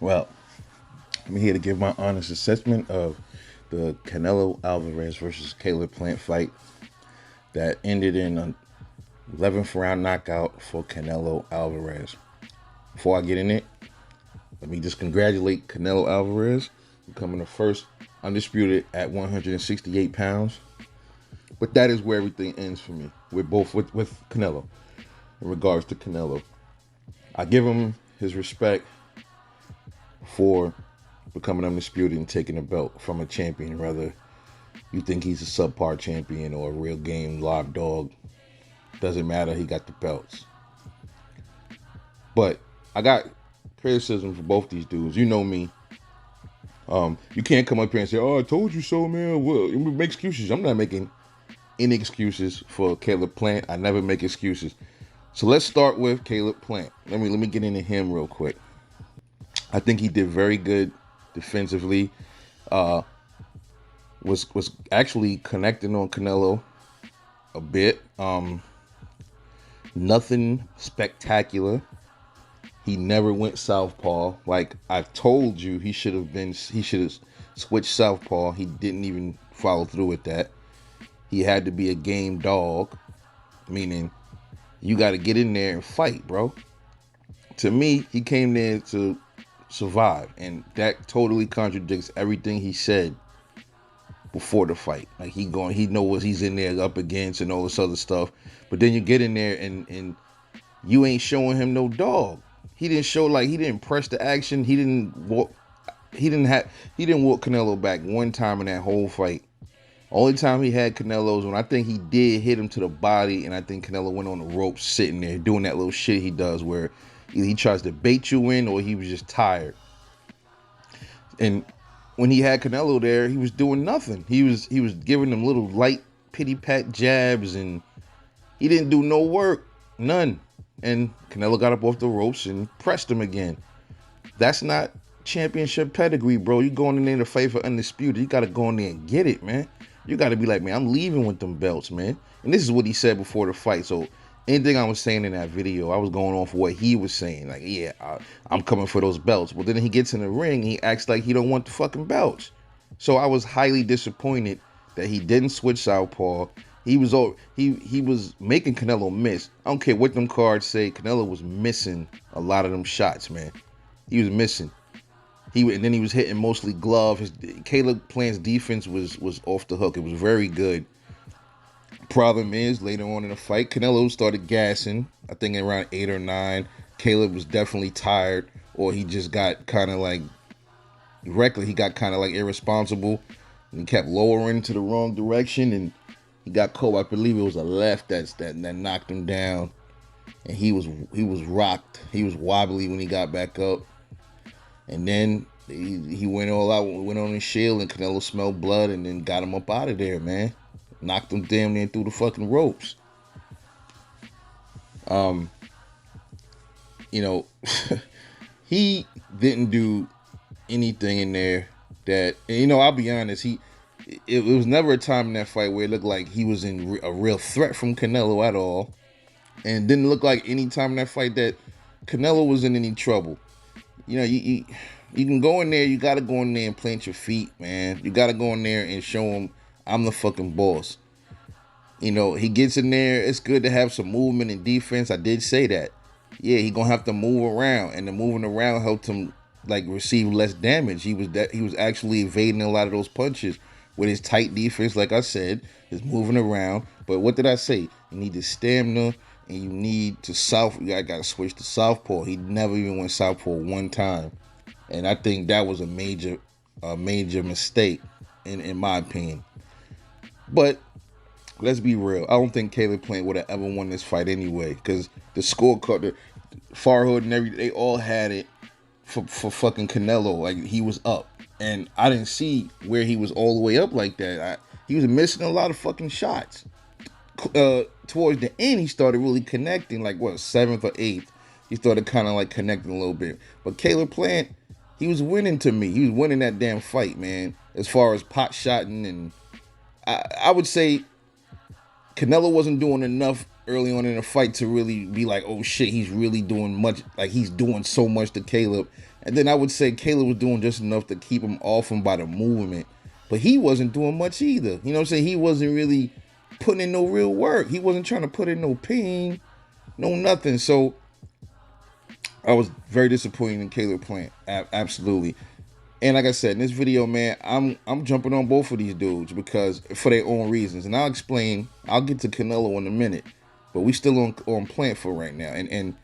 Well, I'm here to give my honest assessment of the Canelo Alvarez versus Caleb Plant fight that ended in an 11th round knockout for Canelo Alvarez. Before I get in it, let me just congratulate Canelo Alvarez becoming the first undisputed at 168 pounds. But that is where everything ends for me. We're both with Canelo in regards to Canelo. I give him his respect for becoming undisputed and taking a belt from a champion, whether you think he's a subpar champion or a real game live dog. Doesn't matter, he got the belts. But I got criticism for both these dudes. You know me. You can't come up here and say, "Oh, I told you so, man." Well, make excuses. I'm not making any excuses for Caleb Plant. I never make excuses. So let's start with Caleb Plant. Let me get into him real quick. I think he did very good defensively. Was actually connecting on Canelo a bit. Nothing spectacular. He never went southpaw. Like I told you, he should have switched southpaw. He didn't even follow through with that. He had to be a game dog, meaning you got to get in there and fight, bro. To me, he came there to survive, and that totally contradicts everything he said before the fight. Like he know what he's in there up against and all this other stuff. But then you get in there and you ain't showing him no dog. He didn't show, like, he didn't press the action. He didn't walk Canelo back one time in that whole fight. Only time he had Canelo's when I think he did hit him to the body, and I think Canelo went on the ropes sitting there doing that little shit he does where either he tries to bait you in or he was just tired. And when he had Canelo there, he was doing nothing. He was giving them little light pity pat jabs, and he didn't do no work, none. And Canelo got up off the ropes and pressed him again. That's not championship pedigree, bro. You going in there to fight for undisputed. You got to go in there and get it, man. You got to be like, man, I'm leaving with them belts, man. And this is what he said before the fight. So anything I was saying in that video, I was going off what he was saying. Like, yeah, I'm coming for those belts. But then he gets in the ring, he acts like he don't want the fucking belts. So I was highly disappointed that he didn't switch southpaw. He was making Canelo miss. I don't care what them cards say. Canelo was missing a lot of them shots, man. He was missing. And then he was hitting mostly glove. Caleb Plant's defense was off the hook. It was very good. Problem is, later on in the fight, Canelo started gassing. I think around 8 or 9. Caleb was definitely tired, or he just got kind of like reckless. He got kind of like irresponsible, and he kept lowering to the wrong direction, and he got caught. I believe it was a left that knocked him down, and he was rocked. He was wobbly when he got back up, and then he went all out, went on his shield, and Canelo smelled blood, and then got him up out of there, man. Knocked him damn near through the fucking ropes. You know, he didn't do anything in there that, I'll be honest, it was never a time in that fight where it looked like he was in a real threat from Canelo at all. And it didn't look like any time in that fight that Canelo was in any trouble. You can go in there, you got to go in there and plant your feet, man. You got to go in there and show him I'm the fucking boss. He gets in there. It's good to have some movement and defense. I did say that. Yeah, he gonna have to move around, and the moving around helped him like receive less damage. He was actually evading a lot of those punches with his tight defense. Like I said, just moving around. But what did I say? You need the stamina, and you need to I gotta switch to southpaw. He never even went southpaw one time, and I think that was a major mistake in my opinion. But let's be real. I don't think Caleb Plant would have ever won this fight anyway, because the scorecard, the Farhood and everything, they all had it for fucking Canelo. Like, he was up. And I didn't see where he was all the way up like that. He was missing a lot of fucking shots. Towards the end, he started really connecting, like, 7th or 8th. He started kind of like connecting a little bit. But Caleb Plant, he was winning to me. He was winning that damn fight, man. As far as pot shotting, and I would say Canelo wasn't doing enough early on in the fight to really be like, oh shit, he's really doing much, like he's doing so much to Caleb. And then I would say Caleb was doing just enough to keep him off him by the movement. But he wasn't doing much either. You know what I'm saying? He wasn't really putting in no real work. He wasn't trying to put in no pain, no nothing. So I was very disappointed in Caleb Plant. Absolutely. And like I said, in this video, man, I'm jumping on both of these dudes because for their own reasons. And I'll explain. I'll get to Canelo in a minute. But we still on Plant for right now. And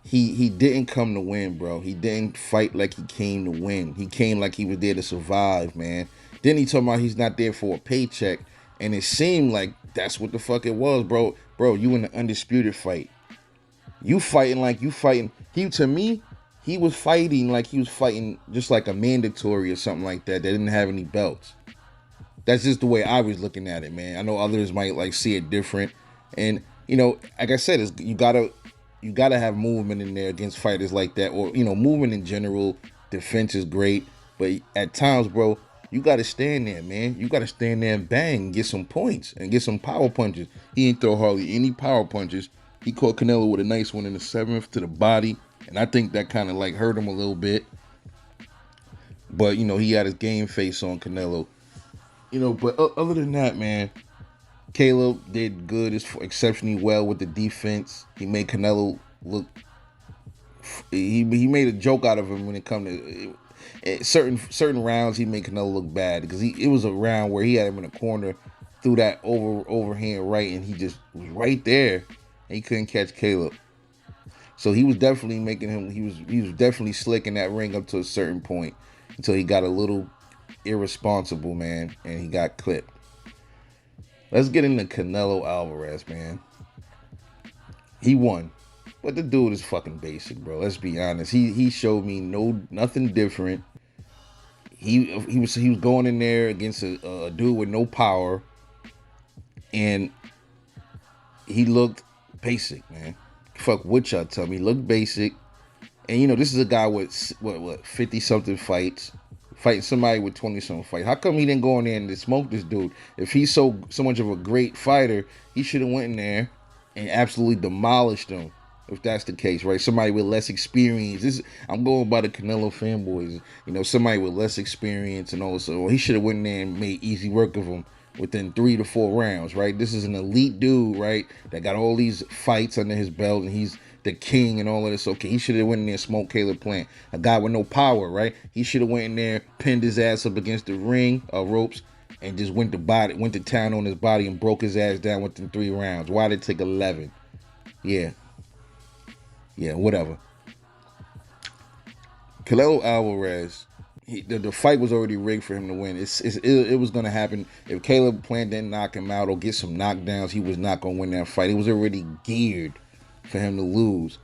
he didn't come to win, bro. He didn't fight like he came to win. He came like he was there to survive, man. Then he talking about he's not there for a paycheck. And it seemed like that's what the fuck it was, bro. Bro, you in the undisputed fight. You fighting like you fighting. To me, he was fighting like he was fighting just like a mandatory or something like that. They didn't have any belts. That's just the way I was looking at it, man. I know others might like see it different. And, you know, like I said, you gotta have movement in there against fighters like that. Or, you know, movement in general. Defense is great. But at times, bro, you gotta stand there, man. You gotta stand there and bang, and get some points and get some power punches. He ain't throw hardly any power punches. He caught Canelo with a nice one in the 7th to the body. And I think that kind of like hurt him a little bit. But, you know, he had his game face on Canelo. You know, but other than that, man, Caleb did good, exceptionally well with the defense. He made Canelo look. He made a joke out of him when it come to certain rounds. He made Canelo look bad because it was a round where he had him in a corner, threw that overhand right, and he just was right there, and he couldn't catch Caleb. So he was definitely making him. He was definitely slicking that ring up to a certain point until he got a little irresponsible, man, and he got clipped. Let's get into Canelo Alvarez, man. He won, but the dude is fucking basic, bro. Let's be honest. He showed me nothing different. He was going in there against a dude with no power, and he looked basic, man. Fuck what y'all tell me. He looked basic, and you know this is a guy with what 50 something fights. Fighting somebody with 20-something fight. How come he didn't go in there and smoke this dude? If he's so much of a great fighter, he should have went in there and absolutely demolished him. If that's the case, right? Somebody with less experience. I'm going by the Canelo fanboys. You know, somebody with less experience and all this. So he should have went in there and made easy work of him within 3 to 4 rounds, right? This is an elite dude, right? That got all these fights under his belt, and he's the king and all of this. Okay, he should have went in there and smoked Caleb Plant. A guy with no power, right? He should have went in there, pinned his ass up against the ring ropes, and just went to town on his body and broke his ass down within 3 rounds. Why did it take 11? Yeah, whatever. Canelo Alvarez, the fight was already rigged for him to win. It was going to happen. If Caleb Plant didn't knock him out or get some knockdowns, he was not going to win that fight. It was already geared for him to lose.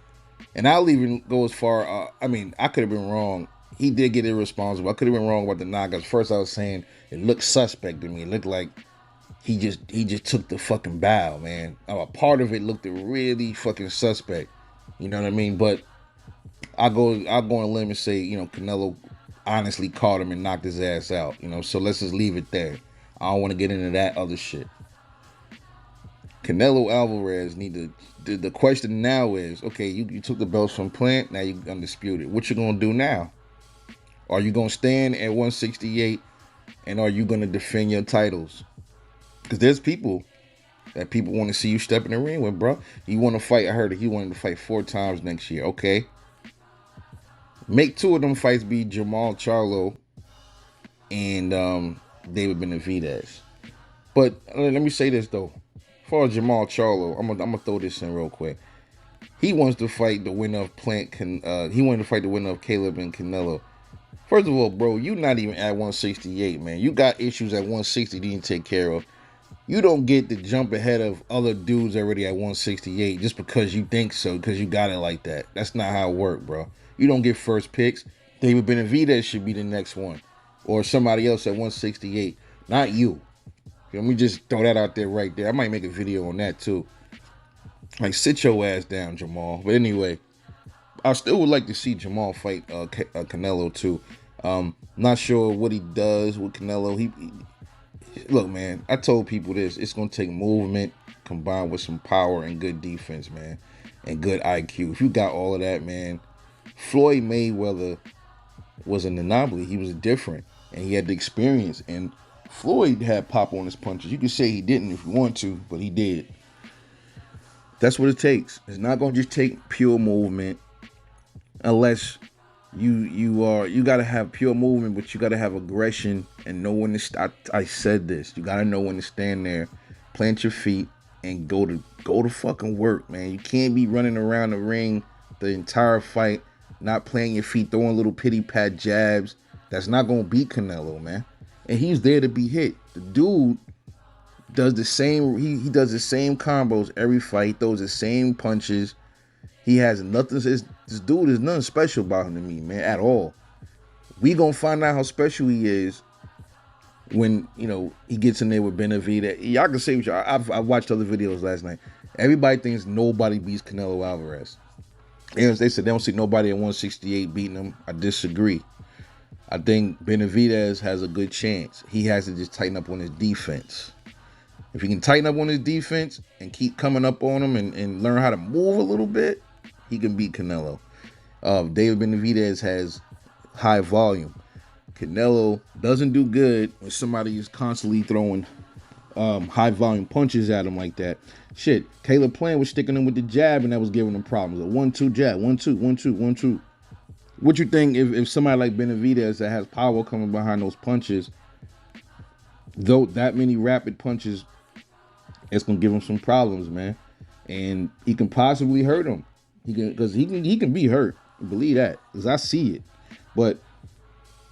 And I'll even go as far, I mean, I could have been wrong. He did get irresponsible. I could have been wrong about the knockouts. First, I was saying it looked suspect to me. It looked like he just took the fucking bow, man. A part of it looked really fucking suspect. You know what I mean? But I'll go on a limb and say, you know, Canelo honestly caught him and knocked his ass out. You know, so let's just leave it there. I don't want to get into that other shit. Canelo Alvarez the question now is, okay, you took the belts from Plant, now you undisputed. What you gonna do now? Are you gonna stand at 168 and are you gonna defend your titles? Because there's people want to see you step in the ring with, bro. You want to fight, I heard that he wanted to fight 4 times next year. Okay. Make 2 of them fights be Jamal Charlo and David Benavidez. But let me say this though. As far as Jamal Charlo, I'm gonna throw this in real quick. He wants to fight the winner of he wanted to fight the winner of Caleb and Canelo. First of all, bro, you not even at 168, man. You got issues at 160 you didn't take care of. You don't get to jump ahead of other dudes already at 168 just because you think so, because you got it like that. That's not how it works, bro. You don't get first picks. David Benavidez should be the next one, or somebody else at 168, not you. Let me just throw that out there right there. I might make a video on that too. Like, sit your ass down, Jamal. But anyway, I still would like to see Jamal fight Canelo too. Not sure what he does with Canelo. Look, man, I told people this. It's going to take movement, combined with some power and good defense, man, and good IQ. If you got all of that, man, Floyd Mayweather was an anomaly. He was different, and he had the experience. And Floyd had pop on his punches. You could say he didn't if you want to, but he did. That's what it takes. It's not gonna just take pure movement, unless you gotta have pure movement, but you gotta have aggression and know when to. I said this. You gotta know when to stand there, plant your feet, and go to fucking work, man. You can't be running around the ring the entire fight, not playing your feet, throwing little pity pat jabs. That's not gonna beat Canelo, man. And he's there to be hit. The dude does the same. He does the same combos every fight. He throws the same punches. He has nothing. This dude is nothing special about him to me, man, at all. We gonna find out how special he is when, you know, he gets in there with Benavidez. Y'all can say what y'all. I watched other videos last night. Everybody thinks nobody beats Canelo Alvarez. And they said they don't see nobody at 168 beating him. I disagree. I think Benavidez has a good chance. He has to just tighten up on his defense. If he can tighten up on his defense and keep coming up on him and learn how to move a little bit, he can beat Canelo. David Benavidez has high volume. Canelo doesn't do good when somebody is constantly throwing high volume punches at him like that. Shit, Caleb Plant was sticking him with the jab and that was giving him problems. A 1-2 jab, 1-2, 1-2, 1-2. What you think if somebody like Benavidez that has power coming behind those punches, though that many rapid punches, it's gonna give him some problems, man, and he can possibly hurt him. He can be hurt. Believe that, because I see it. But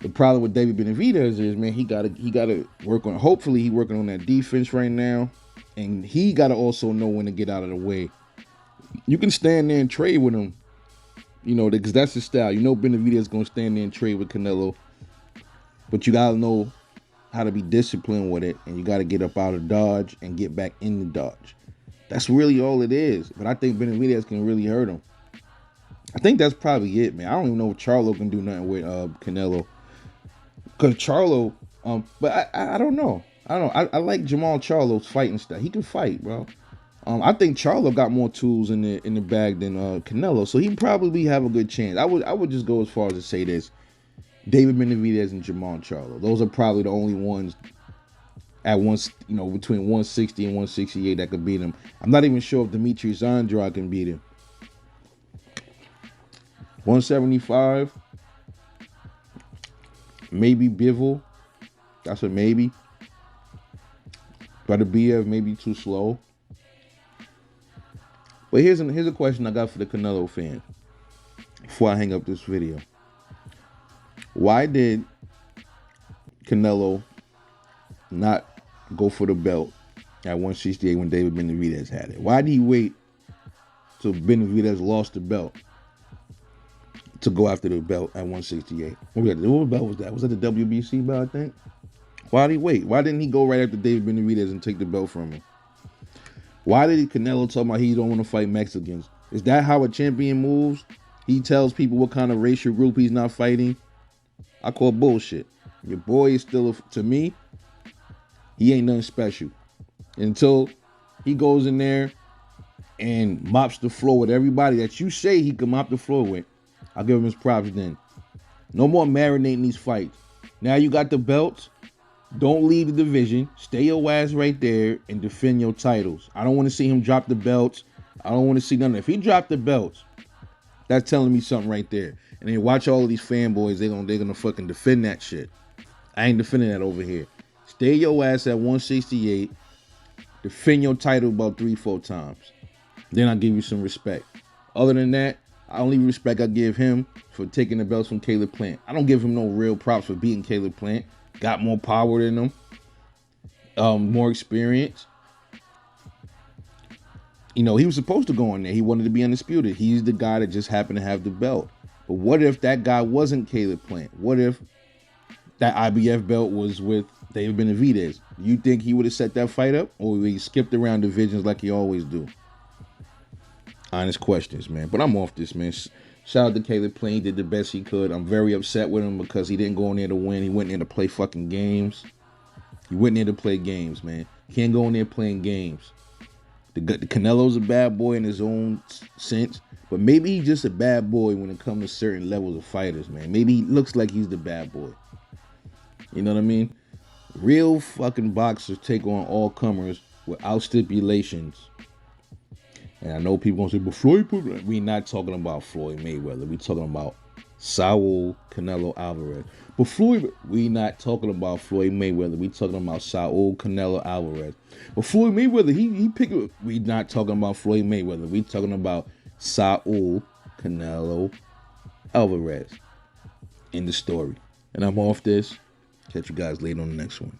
the problem with David Benavidez is, man, he gotta work on. Hopefully, he working on that defense right now, and he gotta also know when to get out of the way. You can stand there and trade with him, you know, because that's his style. You know, Benavidez is gonna stand there and trade with Canelo, but you gotta know how to be disciplined with it, and you got to get up out of dodge and get back in the dodge. That's really all it is. But I think Benavidez can really hurt him. I think that's probably it, man. I don't even know if Charlo can do nothing with Canelo, because Charlo. But I don't know. I like Jamal Charlo's fighting style. He can fight, bro. I think Charlo got more tools in the bag than Canelo, so he probably have a good chance. I would just go as far as to say this. David Benavidez and Jamal Charlo. Those are probably the only ones at once, you know, between 160 and 168 that could beat him. I'm not even sure if Demetrius Andrade can beat him. 175, maybe Bivol. That's a maybe. But the BF may be too slow. But here's a question I got for the Canelo fan before I hang up this video. Why did Canelo not go for the belt at 168 when David Benavidez had it? Why did he wait till Benavidez lost the belt to go after the belt at 168? What belt was that? Was that the WBC belt, I think? Why did he wait? Why didn't he go right after David Benavidez and take the belt from him? Why did Canelo talk about he don't want to fight Mexicans? Is that how a champion moves? He tells people what kind of racial group he's not fighting? I call bullshit. Your boy is still, to me, he ain't nothing special. Until he goes in there and mops the floor with everybody that you say he can mop the floor with, I'll give him his props then. No more marinating these fights. Now you got the belts. Don't leave the division. Stay your ass right there and defend your titles. I don't want to see him drop the belts. I don't want to see nothing. If he dropped the belts, that's telling me something right there. And then watch all of these fanboys. They're gonna fucking defend that shit. I ain't defending that over here. Stay your ass at 168. Defend your title about 3-4 times. Then I'll give you some respect. Other than that, the only respect I give him for taking the belts from Caleb Plant. I don't give him no real props for beating Caleb Plant. Got more power than him. More experience. You know, he was supposed to go in there. He wanted to be undisputed. He's the guy that just happened to have the belt. But what if that guy wasn't Caleb Plant? What if that IBF belt was with David Benavidez? Do you think he would have set that fight up? Or would he skipped around divisions like he always do? Honest questions, man. But I'm off this, man. Shout out to Caleb Plant. He did the best he could. I'm very upset with him because he didn't go in there to win. He went in there to play fucking games. He went in there to play games, man. He can't go in there playing games. The Canelo's a bad boy in his own sense, but maybe he's just a bad boy when it comes to certain levels of fighters, man. Maybe he looks like he's the bad boy. You know what I mean? Real fucking boxers take on all comers without stipulations. And I know people gonna say, but Floyd, we not talking about Floyd Mayweather. We talking about Saul Canelo Alvarez. But Floyd, we not talking about Floyd Mayweather. We talking about Saul Canelo Alvarez. But Floyd Mayweather, he picked. We not talking about Floyd Mayweather. We talking about Saul Canelo Alvarez in the story. And I'm off this. Catch you guys later on the next one.